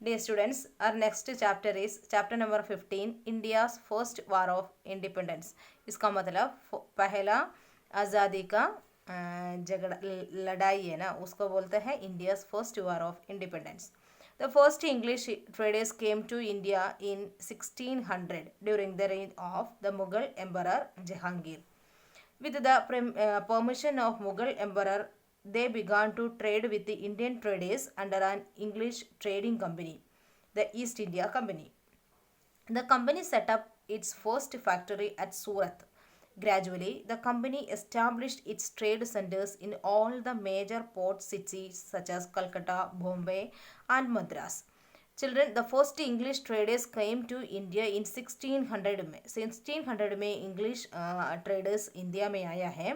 Dear students, our next chapter is chapter number 15, India's first war of independence. इसका मतलब पहला आज़ादी का झगड़ा लड़ाई है ना, उसको बोलते हैं India's first war of independence. The first English traders came to India in 1600 during the reign of the Mughal Emperor Jahangir. With the permission of Mughal Emperor, they began to trade with the Indian traders under an English trading company, the East India Company. The company set up its first factory at Surat. Gradually, the company established its trade centers in all the major port cities such as Calcutta, Bombay, and Madras. Children, the first English traders came to India in 1600 में 1600 में English traders India में आया है.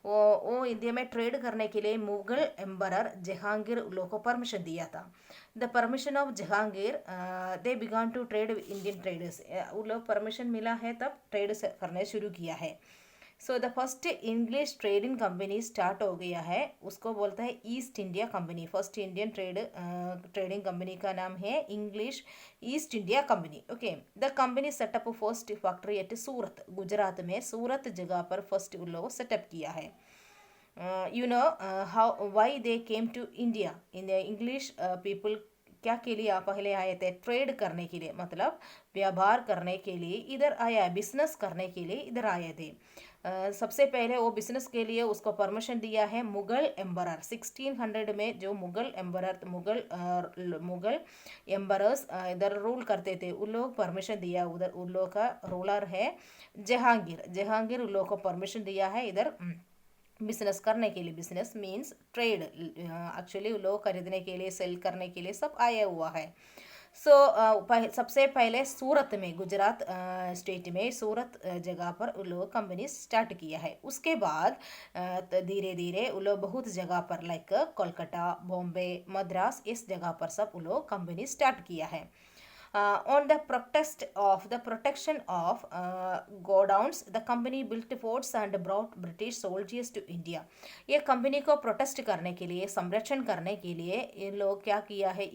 वो India में trade करने के लिए मुगल एम्बरर जहांगीर लोगों को परमिशन दिया था. The permission of Jahangir they began to trade Indian traders. उन लोग परमिशन मिला है तब ट्रेड करने शुरू किया है. So the first English trading company start हो गया है, उसको बोलता है East India Company. First Indian trading company का नाम है English East India Company. Okay, the company setup first factory at Surat. Gujarat में सूरत जगह पर फर्स्ट उन लोगों सेटअप किया है. You know how why they came to India. In the English people क्या के लिए पहले आए थे? ट्रेड करने के लिए, मतलब व्यापार करने के लिए इधर आया, बिजनेस करने के लिए इधर आए थे. सबसे पहले वो बिजनेस के लिए उसको परमिशन दिया है मुगल एम्बरर. 1600 में जो मुगल एम्बरर्स इधर रूल करते थे, उन लोग परमिशन दिया. उधर उन लोग का रूलर है जहांगीर उन लोग को परमिशन दिया है इधर बिजनेस करने के लिए. Business means trade. एक्चुअली लोग खरीदने के लिए, सेल करने के लिए सब आया हुआ है. सो सबसे पहले सूरत में, गुजरात स्टेट में सूरत जगह पर उन लोग कंपनी स्टार्ट किया है. उसके बाद धीरे धीरे उन लोग बहुत जगह पर लाइक कोलकाता, बॉम्बे, मद्रास, इस जगह पर सब उन लोग कंपनी स्टार्ट किया है. On the protection of godowns, the company built forts and brought British soldiers to India. ये कंपनी को प्रोटेस्ट करने के लिए, संरक्षण करने के लिए ये लोग क्या किया है,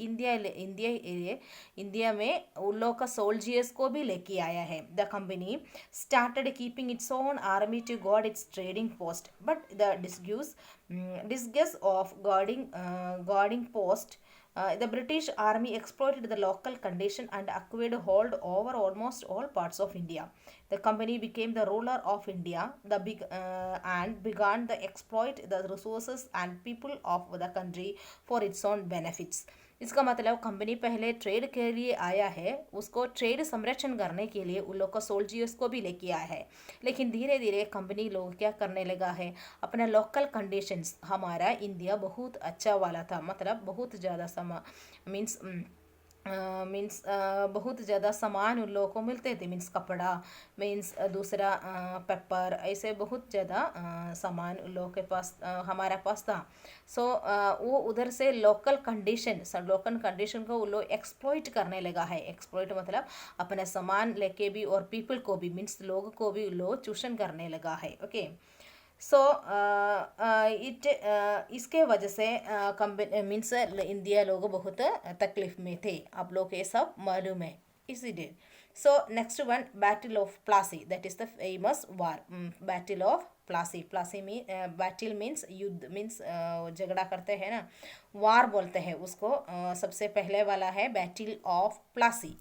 इंडिया में उन लोग का सोल्जर्स को भी लेके आया है. The company started keeping its own army to guard its trading post, but the disguise of guarding post, the British Army exploited the local condition and acquired hold over almost all parts of India. The company became the ruler of India and began to exploit the resources and people of the country for its own benefits. इसका मतलब company पहले trade के लिए आया है, उसको trade संरक्षण करने के लिए उन लोग का सोल्जर्स को भी लेके आया है. लेकिन धीरे धीरे कंपनी लोग क्या करने लगा है, अपना लोकल कंडीशंस. हमारा इंडिया बहुत अच्छा वाला था, मतलब बहुत ज़्यादा मीन्स बहुत ज़्यादा सामान उन लोगों को मिलते थे. मीन्स कपड़ा, मीन्स दूसरा पेपर, ऐसे बहुत ज़्यादा सामान उन लोगों के पास हमारा पास था. सो वो उधर से लोकल कंडीशन को वो लोग एक्सप्लॉइट करने लगा है. एक्सप्लॉइट मतलब अपना सामान लेके भी और पीपल को भी, मीन्स लोगों को भी लोग चूषण करने लगा है. ओके, सो इसके वजह से कंपनी मीन्स इंडिया लोग बहुत तकलीफ में थे. आप लोग ये सब मालूम है इसीलिए. So next one, battle of Plassey, that is the famous war. Battle of Plassey में बैटल मीन्स युद्ध, मीन्स झगड़ा करते हैं ना, वार बोलते हैं उसको. सबसे पहले वाला है battle of Plassey.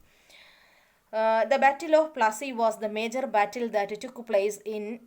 The Battle of Plassey was the major battle that took place in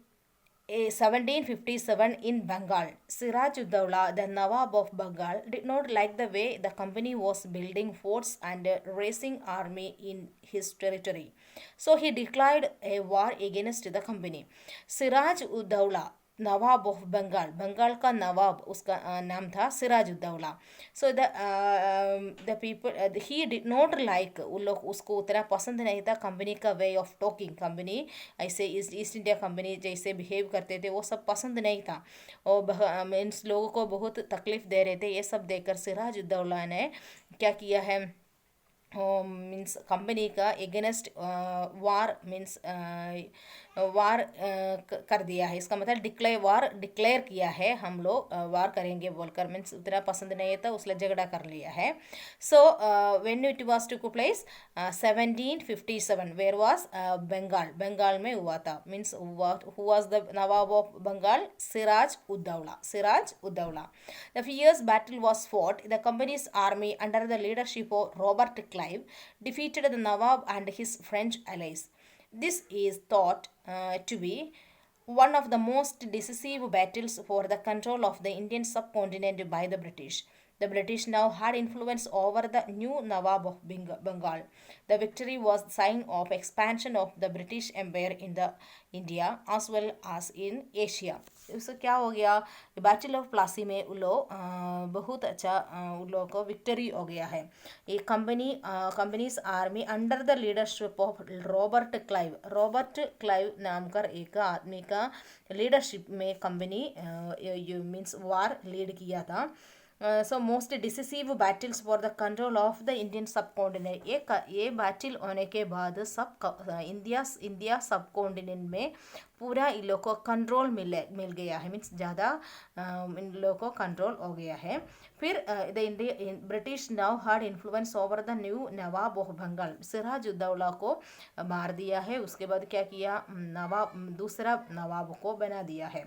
1757 in Bengal. Siraj-ud-Dawla, the Nawab of Bengal, did not like the way the company was building forts and raising army in his territory. So he declared a war against the company. Siraj-ud-Dawla, nawab of Bengal का नवाब, उसका नाम था Sirajuddaula. So the people he did not like, उन लोग उसको उतना पसंद नहीं था कंपनी का वे ऑफ टॉकिंग. कंपनी ऐसे ईस्ट इंडिया कंपनी जैसे बिहेव करते थे वो सब पसंद नहीं था, और मीन्स लोगों को बहुत तकलीफ दे रहे थे. ये सब देखकर सिराजुद्दौला ने क्या किया है, मीन्स कंपनी का एगेंस्ट वार मीन्स वार कर दिया है। इसका मतलब डिक्लेयर किया है, हम लोग वार करेंगे बोलकर, मीन्स उतना पसंद नहीं था उसने झगड़ा कर लिया है। So when it was to place 1757 where was Bengal में हुआ था। Means who was the nawab of Bengal? Siraj Uddaula. The fierce battle was fought. The company's army, under the leadership of Robert Clive, defeated the Nawab and his French allies. This is thought to be one of the most decisive battles for the control of the Indian subcontinent by the British. The British now had influence over the new Nawab of Bengal. The victory was the sign of expansion of the British Empire in the India as well as in Asia. इससे क्या हो गया? Battle of Plassey में उन लोग बहुत अच्छा उन लोगों को विक्ट्री हो गया है। ये companies army under the leadership of Robert Clive नाम कर एक आदमी का लीडरशिप में कंपनी मीन्स वार लीड किया था। So most decisive battles for the control of the Indian सब कॉन्टिनेंट। ये बैटल होने के बाद इंडिया सब कॉन्टिनेंट में पूरा इन लोग को कंट्रोल मिल गया है। मीन्स ज़्यादा इन लोगों को कंट्रोल हो गया है। फिर the British now had influence over the new nawab of Bengal. Siraj Uddaula को मार दिया है। उसके बाद क्या किया? दूसरा नवाब को बना दिया है।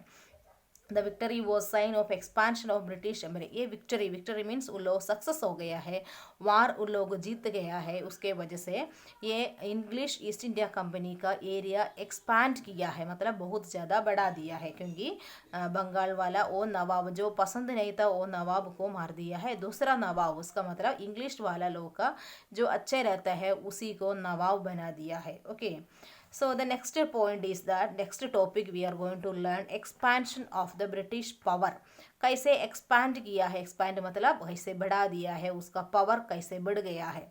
The victory was sign of expansion of British empire. ये विक्ट्री मीन्स उन लोग सक्सेस हो गया है, वार उन लोग जीत गया है। उसके वजह से ये इंग्लिश ईस्ट इंडिया कंपनी का एरिया एक्सपांड किया है, मतलब बहुत ज़्यादा बढ़ा दिया है। क्योंकि बंगाल वाला वो नवाब जो पसंद नहीं था वो नवाब को मार दिया है। दूसरा नवाब, उसका मतलब इंग्लिश वाला लोग का जो अच्छे रहता है उसी को नवाब बना दिया है। Okay, so the next point is that next topic we are going to learn expansion of the British power. कैसे expand किया है? expand मतलब कैसे बढ़ा दिया है, उसका power कैसे बढ़ गया है।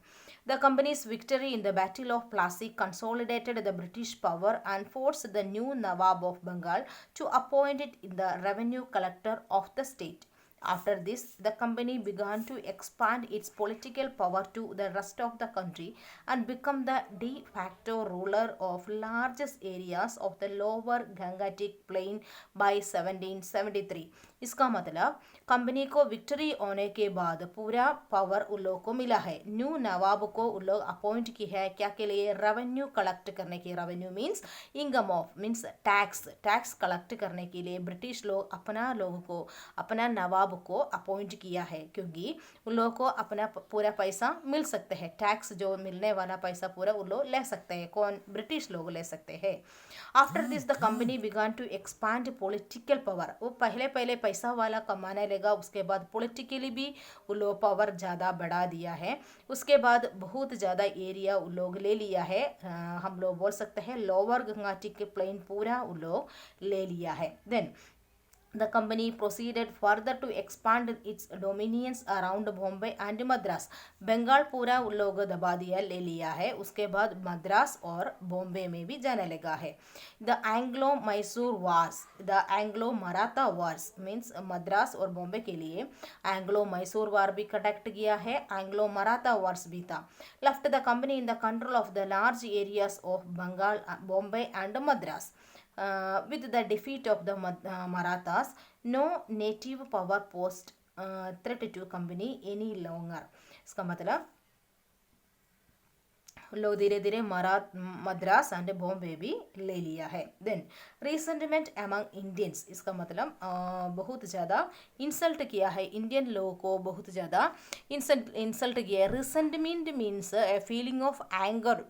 The company's victory in the Battle of Plassey consolidated the British power and forced the new Nawab of Bengal to appoint it in the revenue collector of the state. After this, the company began to expand its political power to the rest of the country and become the de facto ruler of largest areas of the lower Gangetic plain by 1773. इसका मतलब company को victory होने के बाद पूरा power उन लोगों को मिला है। न्यू नवाब को उन लोग अपॉइंट की है क्या के लिए? रेवेन्यू कलेक्ट करने के। Revenue means income of, means tax collect करने के लिए ब्रिटिश लोग अपना नवाब को अपॉइंट किया है। क्योंकि उन लोगों को अपना पूरा पैसा मिल सकते हैं, टैक्स जो मिलने वाला पैसा पूरा उन लोग ले सकते हैं। कौन? ब्रिटिश लोग ले सकते हैं। After this the company began to expand political power. वो पहले पैसा वाला कमाने लगा, उसके बाद पॉलिटिकली भी वो लोग पावर ज़्यादा बढ़ा दिया है। उसके बाद बहुत ज़्यादा एरिया वो लोग ले लिया है। हम लोग बोल सकते हैं लोअर गंगाटिक प्लेन पूरा वो लोग ले लिया है। Then the company proceeded further to expand its dominions around Bombay and Madras. Bengal पूरा उन लोग दबा दिया, ले लिया है। उसके बाद मद्रास और बॉम्बे में भी जाने लगा है। The Anglo Maratha wars means Madras और बॉम्बे के लिए एंग्लो मैसूर वार भी कंडक्ट किया है, एंग्लो मराठा वार्स भी था। Left the company in the control of the large areas of Bengal, Bombay and Madras. With the defeat of the Marathas, no native power posed threat to company any longer. इसका मतलब लोग धीरे धीरे मद्रास एंड बॉम्बे भी ले लिया है। देन रिसेंटमेंट अमंग इंडियंस, इसका मतलब बहुत ज़्यादा इंसल्ट किया है इंडियन लोगों को, बहुत ज़्यादा इंसल्ट किया है। Resentment means a feeling of anger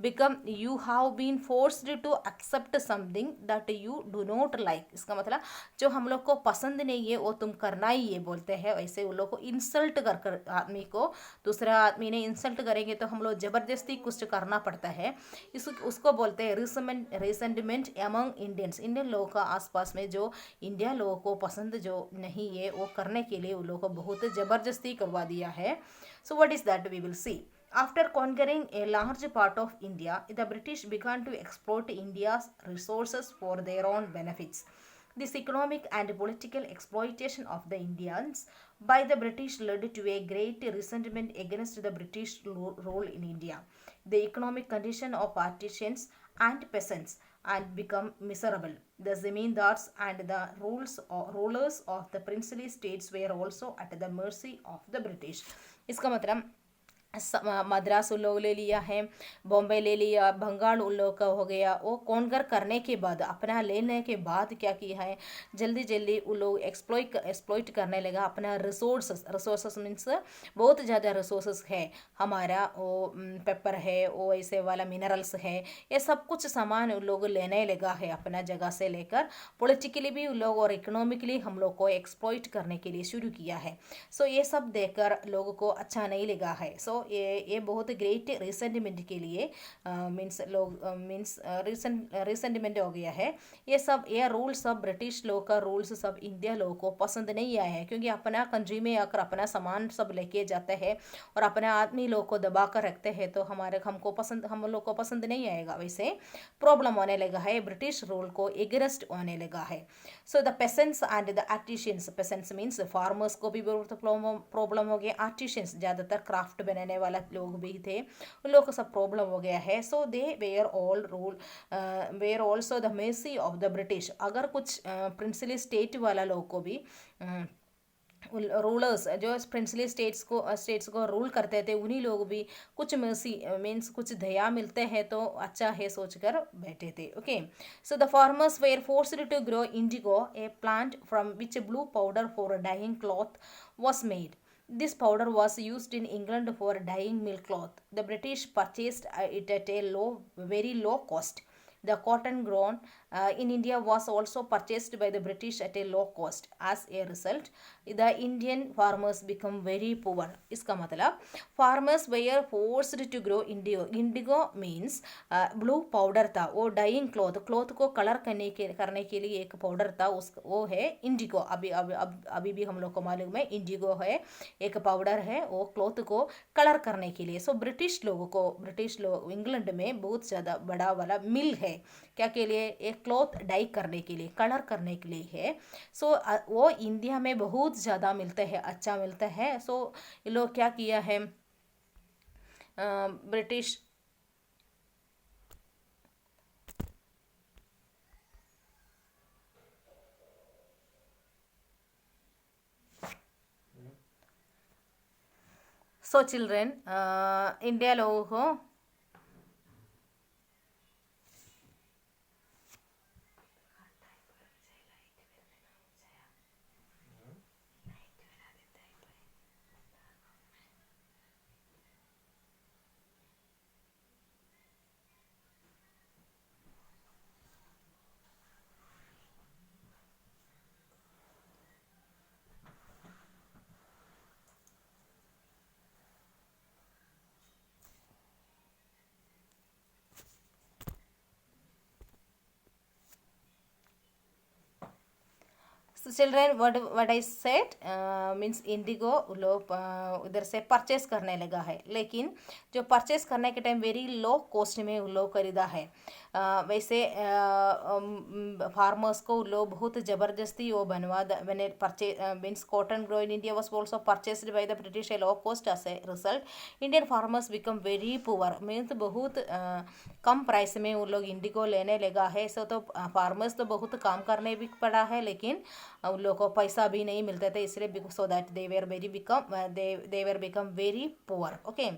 become you have been forced to accept something that you do not like. इसका मतलब जो हम लोग को पसंद नहीं है वो तुम करना ही ये बोलते हैं। वैसे उन लोग को इंसल्ट कर आदमी को दूसरा आदमी ने इंसल्ट करेंगे तो हम लोग जबरदस्ती कुछ करना पड़ता है। उसको बोलते हैं रिसेंटमेंट अमंग इंडियंस। इंडियन लोगों का आसपास में जो इंडिया लोगों को पसंद जो नहीं है वो करने के लिए उन लोगों को बहुत जबरदस्ती करवा दिया है। So what is that we will see. After conquering a large part of India, the British began to exploit India's resources for their own benefits. This economic and political exploitation of the Indians by the British led to a great resentment against the British rule in India. The economic condition of artisans and peasants and become miserable. The zamindars and the rulers of the princely states were also at the mercy of the British. इसका मतलब मद्रास उन लोग ले लिया है, बॉम्बे ले लिया, बंगाल उन लोग का हो गया। वो कॉन्कर करने के बाद, अपना लेने के बाद क्या किया है, जल्दी जल्दी उन लोग एक्सप्लॉइट करने लगा अपना रिसोर्सेस मीन्स बहुत ज़्यादा रिसोर्सेस है हमारा, वो पेपर है, वो ऐसे वाला मिनरल्स है, ये सब कुछ सामान उन लोग लेने लगा है अपना जगह से लेकर। पॉलिटिकली भी उन लोग और इकोनॉमिकली हम लोग को एक्सप्लॉइट करने के लिए शुरू किया है। सो ये सब देखकर लोगों को अच्छा नहीं लगा है। सो ये बहुत ग्रेट रिसेंटमेंट के लिए मीन्स लोग मीन्स रिसेंटमेंट हो गया है। ये रूल सब ब्रिटिश लोग का रूल्स सब इंडिया लोगों को पसंद नहीं आए हैं, क्योंकि अपना कंट्री में आकर अपना सामान सब लेके जाते हैं और अपने आदमी लोग को दबा कर रखते हैं, तो हम लोग को पसंद नहीं आएगा। वैसे प्रॉब्लम होने लगा है, ब्रिटिश रूल को एगेंस्ट होने लगा है। So the patients and the artisans, patients means farmers को भी बहुत प्रॉब्लम हो गया। आर्टिशियंस ज़्यादातर क्राफ्ट बनाने वाला लोग भी थे, उन लोगों को सब प्रॉब्लम हो गया है। So they were also the mercy of the British. अगर कुछ प्रिंसली स्टेट वाला लोग को भी रूलर्स जो प्रिंसली स्टेट्स को रूल करते थे, उन्हीं लोग भी कुछ मर्सी मीन्स कुछ दया मिलते हैं तो अच्छा है सोचकर बैठे थे। Okay, so the farmers were forced to grow indigo, a plant from which blue powder for dyeing cloth was made. This powder was used in England for dyeing milk cloth. The British purchased it at a very low cost. The cotton grown in India was also purchased by the British at a low cost. As a result, the Indian farmers become very poor. इसका मतलब farmers were forced to grow indigo. Indigo means blue powder था, वो dyeing cloth को colour करने के लिए एक powder था, वो है इंडिगो। अभी भी हम लोग को मालूम है इंडिगो है एक पाउडर है, वो क्लॉथ को कलर करने के लिए। सो ब्रिटिश लोग इंग्लैंड में बहुत ज़्यादा बड़ा वाला मिल है, क्या के लिए, एक क्लॉथ डाई करने के लिए, कलर करने के लिए है। सो वो इंडिया में बहुत ज़्यादा मिलते हैं, अच्छा मिलता है। सो ये लोग क्या किया है, ब्रिटिश सो चिल्ड्रेन इंडिया लोगों को So children, what I said means Indigo लोग उधर से परचेस करने लगा है, लेकिन जो परचेस करने के टाइम वेरी लो कॉस्ट में उन लोग खरीदा है। वैसे फार्मर्स को लोग बहुत ज़बरदस्ती वो बने purchase means cotton grow in India was also purchased by the British a low cost. As a result Indian farmers become very poor, means बहुत कम प्राइस में वो लोग इंडिगो लेने लगा है। सो तो फार्मर्स तो बहुत काम करने भी पड़ा है, लेकिन उन लोगों को पैसा भी नहीं मिलते थे, इसलिए so that they were become very poor. Okay,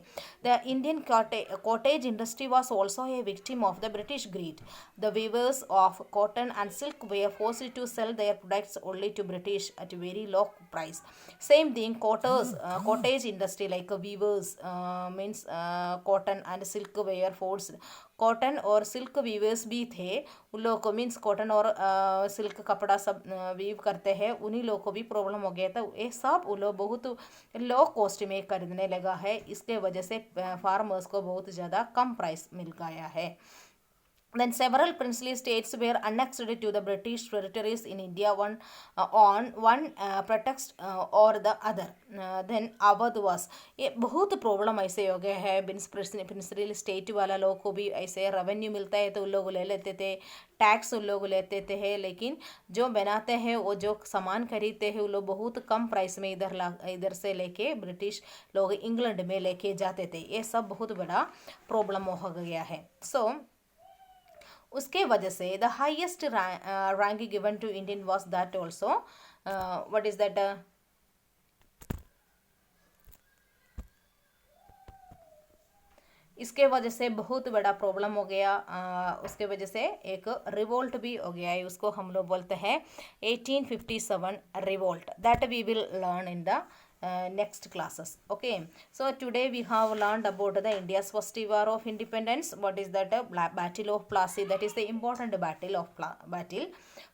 the Indian cottage industry was also a victim of the British greed. The weavers of cotton and silk were forced to sell their products only to British at a very low price. Same thing, cottage industry like weavers means cotton and silk were forced. Cotton और silk viewers भी थे, उन लोगों को means cotton और silk कपड़ा सब weave करते हैं, उन्हीं लोगों को भी प्रॉब्लम हो गया था। ये सब उन लोग बहुत लो कॉस्ट में खरीदने लगा है, इसके वजह से फार्मर्स को बहुत ज़्यादा कम प्राइस मिल गया है। Then several princely states were annexed to the British territories in India on one pretext or the other. Then Awadh was ये बहुत प्रॉब्लम ऐसे हो गए हैं प्रिंसली स्टेट वाला लोग को भी ऐसे रेवेन्यू मिलता है तो उन लोग ले लेते थे, टैक्स उन लोग लेते थे, लेकिन जो बनाते हैं वो जो सामान खरीदते हैं वो लोग बहुत कम प्राइस में इधर से लेके ब्रिटिश लोग इंग्लैंड में लेके जाते थे. ये सब बहुत बड़ा प्रॉब्लम हो गया है. सो उसके वजह से the highest rank given to Indian was that also what is that इसके वजह से बहुत बड़ा प्रॉब्लम हो गया. उसके वजह से एक रिवोल्ट भी हो गया है, उसको हम लोग बोलते हैं 1857 revolt. That we will learn in the next classes. Okay, so today we have learned about the India's first war of independence. What is that? Battle of Plassey. That is the important battle of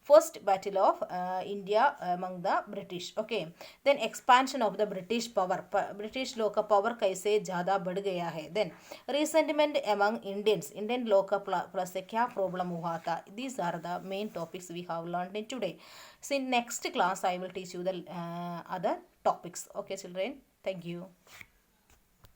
first battle of India among the British. Okay, then expansion of the British power. British लोग का power कैसे ज़्यादा बढ़ गया है. Then resentment among Indian लोग का plus से क्या problem हुआ था. These are the main topics we have learned in today. So in next class I will teach you the other topics. Okay children, thank you.